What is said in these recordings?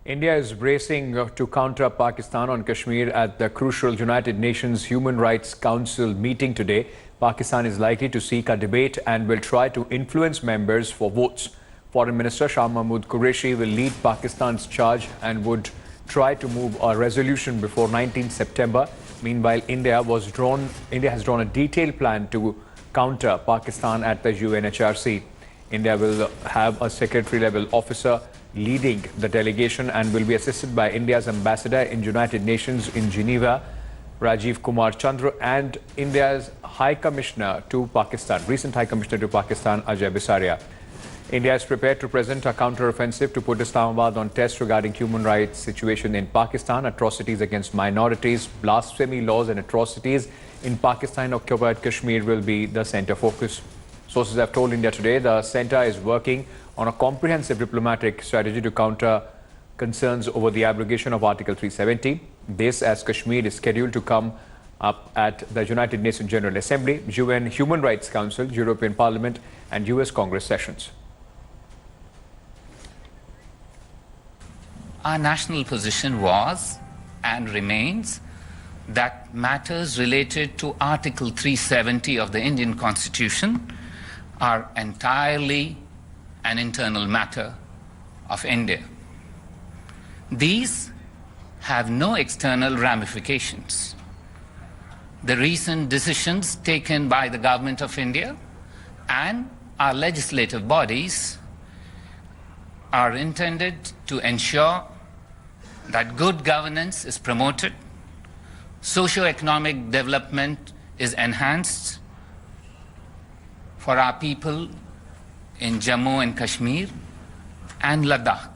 India is bracing to counter Pakistan on Kashmir at the crucial United Nations Human Rights Council meeting today. Pakistan is likely to seek a debate and will try to influence members for votes. Foreign Minister Shah Mahmood Qureshi will lead Pakistan's charge and would try to move a resolution before 19 September. Meanwhile, India has drawn a detailed plan to counter Pakistan at the UNHRC. India will have a secretary-level officer leading the delegation and will be assisted by India's ambassador in United Nations in Geneva, Rajiv Kumar Chandra, and India's High Commissioner to Pakistan, recent High Commissioner to Pakistan, Ajay Bisaria. India is prepared to present a counter-offensive to put Islamabad on test regarding human rights situation in Pakistan, atrocities against minorities, blasphemy laws and atrocities in Pakistan-occupied Kashmir will be the centre focus. Sources have told India today the centre is working on a comprehensive diplomatic strategy to counter concerns over the abrogation of Article 370. This as Kashmir is scheduled to come up at the United Nations General Assembly, UN Human Rights Council, European Parliament and US Congress sessions. Our national position was and remains that matters related to Article 370 of the Indian Constitution are entirely an internal matter of India. These have no external ramifications. The recent decisions taken by the Government of India and our legislative bodies are intended to ensure that good governance is promoted, socio-economic development is enhanced for our people in Jammu and Kashmir and Ladakh.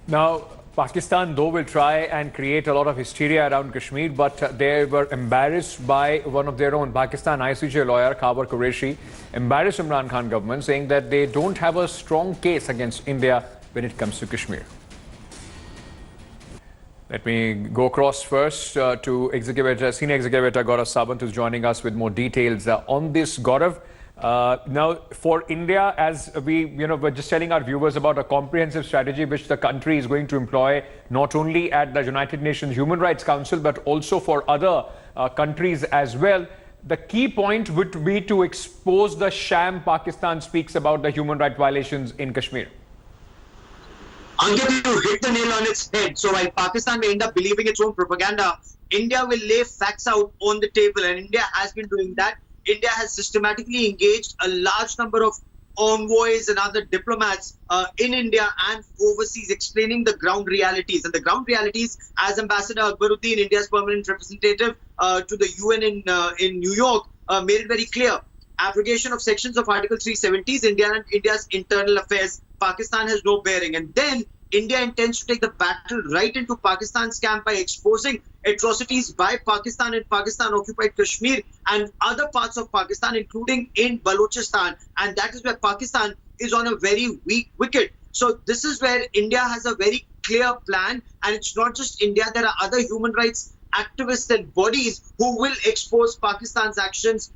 Now, Pakistan, though, will try and create a lot of hysteria around Kashmir, but they were embarrassed by one of their own. Pakistan ICJ lawyer Khabar Qureshi embarrassed Imran Khan government, saying that they don't have a strong case against India when it comes to Kashmir. Let me go across first to Senior Executive Editor Gaurav Sawant, who's joining us with more details on this. Gaurav, now for India, as we're just telling our viewers about a comprehensive strategy which the country is going to employ not only at the United Nations Human Rights Council but also for other countries as well. The key point would be to expose the sham Pakistan speaks about the human rights violations in Kashmir. Ankit, you hit the nail on its head. So while Pakistan may end up believing its own propaganda, India will lay facts out on the table, and India has been doing that. India has systematically engaged a large number of envoys and other diplomats in India and overseas, explaining the ground realities. And the ground realities, as Ambassador Akbaruddin, India's permanent representative to the UN in New York, made it very clear. Abrogation of sections of Article 370 is India's internal affairs. Pakistan has no bearing. And then India intends to take the battle right into Pakistan's camp by exposing atrocities by Pakistan in Pakistan-occupied Kashmir and other parts of Pakistan, including in Balochistan. And that is where Pakistan is on a very weak wicket. So this is where India has a very clear plan. And it's not just India. There are other human rights activists and bodies who will expose Pakistan's actions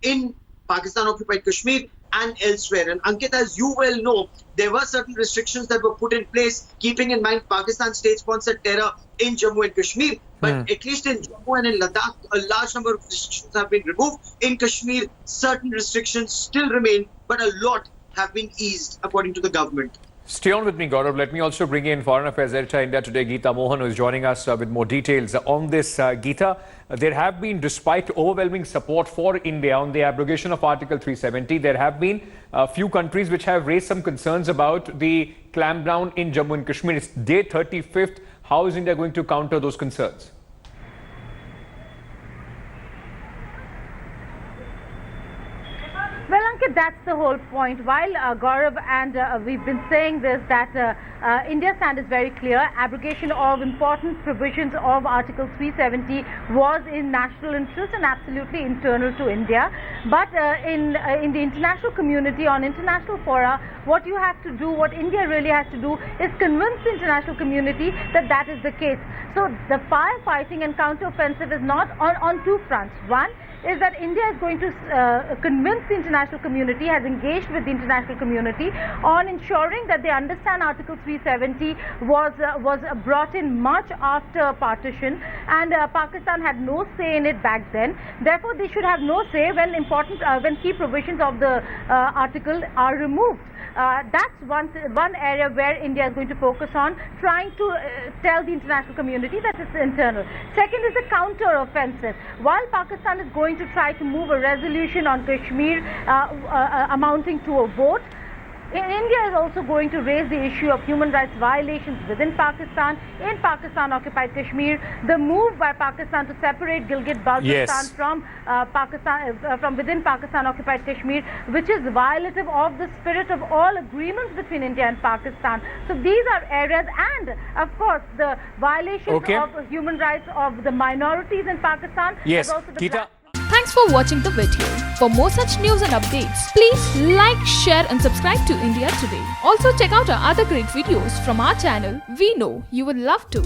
in Pakistan-occupied Kashmir and elsewhere. And Ankit, as you well know, there were certain restrictions that were put in place, keeping in mind Pakistan's state-sponsored terror in Jammu and Kashmir. But at least in Jammu and in Ladakh, a large number of restrictions have been removed. In Kashmir, certain restrictions still remain, but a lot have been eased, according to the government. Stay on with me, Gaurav. Let me also bring in Foreign Affairs Editor India Today, Geeta Mohan, who is joining us with more details on this. Geeta, there have been, despite overwhelming support for India on the abrogation of Article 370, there have been a few countries which have raised some concerns about the clampdown in Jammu and Kashmir. It's day 35th. How is India going to counter those concerns? Well, Ankit, that's the whole point. While Gaurav and we've been saying this, that India's stand is very clear. Abrogation of important provisions of Article 370 was in national interest and absolutely internal to India. But in the international community, on international fora, what you have to do, what India really has to do, is convince the international community that that is the case. So the firefighting and counter-offensive is not on two fronts. One, is that India is going to convince the international community, has engaged with the international community on ensuring that they understand Article 370 was brought in much after partition, and Pakistan had no say in it back then. Therefore, they should have no say when when key provisions of the article are removed. That's one area where India is going to focus on, trying to tell the international community that it's internal. Second is the counter-offensive. While Pakistan is going to try to move a resolution on Kashmir amounting to a vote, India is also going to raise the issue of human rights violations within Pakistan, in Pakistan-occupied Kashmir, the move by Pakistan to separate Gilgit-Baltistan from from within Pakistan-occupied Kashmir, which is violative of the spirit of all agreements between India and Pakistan. So these are areas, and of course the violations of human rights of the minorities in Pakistan. Yes, also the Geeta. Thanks for watching the video. For more such news and updates, please like, share and subscribe to India Today. Also check out our other great videos from our channel. We know you will love to.